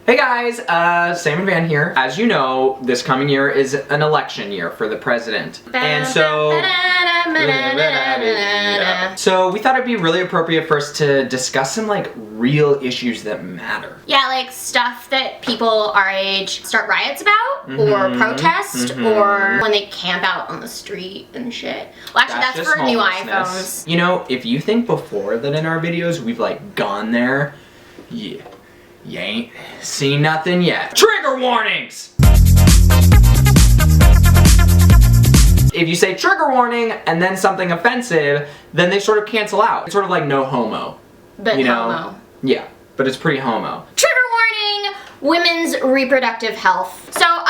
Hey guys, Sam and Van here. As you know, this coming year is an election year for the president. And so we thought it'd be really appropriate for us to discuss some like real issues that matter. Yeah, like stuff that people our age start riots about, or protest, or when they camp out on the street and shit. Well, actually, that's for new iPhones. You know, if you think before that in our videos we've like gone there, yeah. You ain't seen nothing yet. Trigger warnings! If you say trigger warning and then something offensive, then they sort of cancel out. It's sort of like no homo. But you know? homo. Yeah, but it's pretty homo. Trigger warning! Women's reproductive health. So,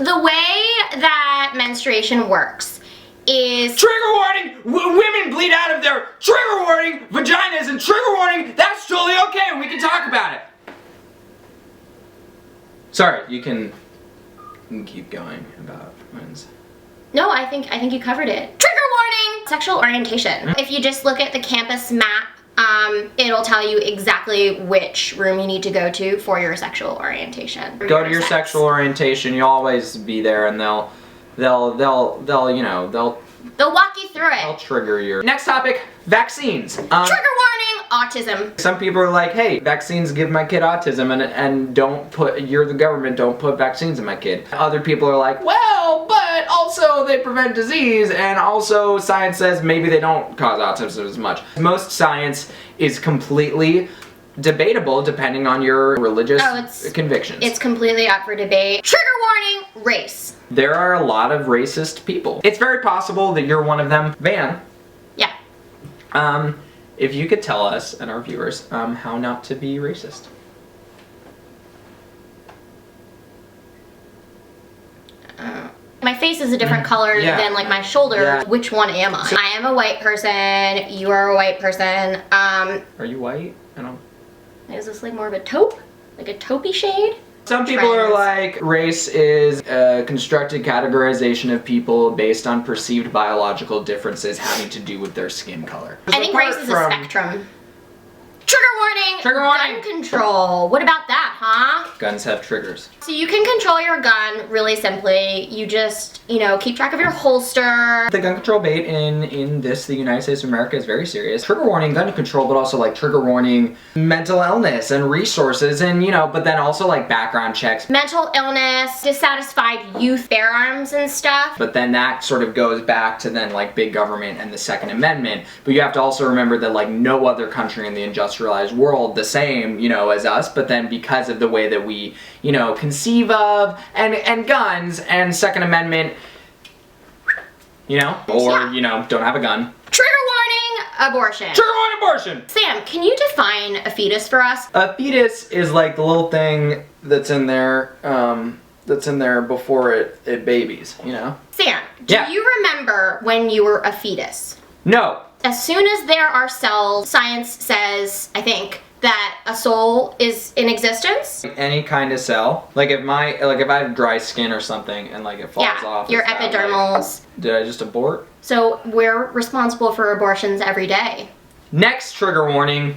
the way that menstruation works is... Trigger warning! Women bleed out of their trigger warning vaginas, and trigger warning, that's totally okay and we can talk about it. Sorry, you can keep going about women's. No, I think you covered it. Trigger warning! Sexual orientation. If you just look at the campus map, it'll tell you exactly which room you need to go to for your sexual orientation. Go to your sexual orientation. You'll always be there, and they'll walk you through it. They'll trigger your. Next topic: vaccines. Trigger warning! Autism. Some people are like, hey, vaccines give my kid autism, and don't put, you're the government, don't put vaccines in my kid. Other people are like, well, but also they prevent disease, and also science says maybe they don't cause autism as much. Most science is completely debatable depending on your religious convictions. It's completely up for debate. Trigger warning! Race. There are a lot of racist people. It's very possible that you're one of them. Van. Yeah. If you could tell us and our viewers how not to be racist. My face is a different color than like my shoulder. Yeah. Which one am I? I am a white person. You are a white person. Are you white? I don't. Is this like more of a taupe? Like a taupey shade? Some people are like, race is a constructed categorization of people based on perceived biological differences having to do with their skin color. I think race is a spectrum. Trigger warning! Trigger warning! Gun control. What about that, huh? Guns have triggers. So you can control your gun really simply. You just, keep track of your holster. The gun control debate in the United States of America is very serious. Trigger warning gun control, but also like trigger warning mental illness and resources and, but then also like background checks. Mental illness, dissatisfied youth, bear arms and stuff. But then that sort of goes back to then like big government and the Second Amendment. But you have to also remember that like no other country in the industrialized world the same, as us, but then because of the way that we, conceive of and guns and Second Amendment, don't have a gun. Trigger warning, abortion. Trigger warning, abortion. Sam, can you define a fetus for us? A fetus is like the little thing that's in there, before it babies, Sam, do you remember when you were a fetus? No. As soon as there are cells, science says, I think, that a soul is in existence. Any kind of cell. Like if I have dry skin or something and like it falls off. Your epidermals. Did I just abort? So we're responsible for abortions every day. Next trigger warning,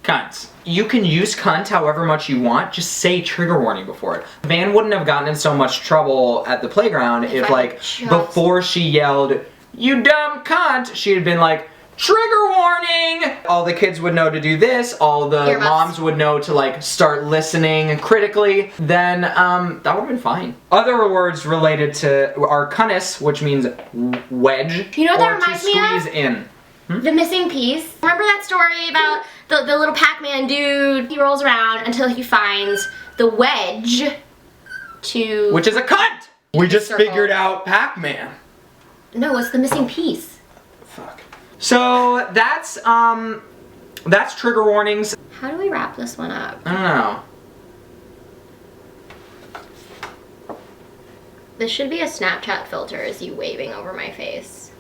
cunts. You can use cunt however much you want, just say trigger warning before it. Van wouldn't have gotten in so much trouble at the playground if like before she yelled, "You dumb cunt," she had been like, trigger warning! All the kids would know to do this, all the moms would know to like start listening critically, then that would have been fine. Other words related to are cunnis, which means wedge, you know what that or reminds to squeeze me of? in. The missing piece. Remember that story about the little Pac-Man dude? He rolls around until he finds the wedge to... Which is a cunt! We just figured out Pac-Man. No, it's the missing piece. Fuck. So that's trigger warnings. How do we wrap this one up? I don't know. This should be a Snapchat filter, is you waving over my face.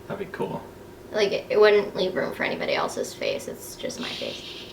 That'd be cool. Like, it wouldn't leave room for anybody else's face, it's just my face.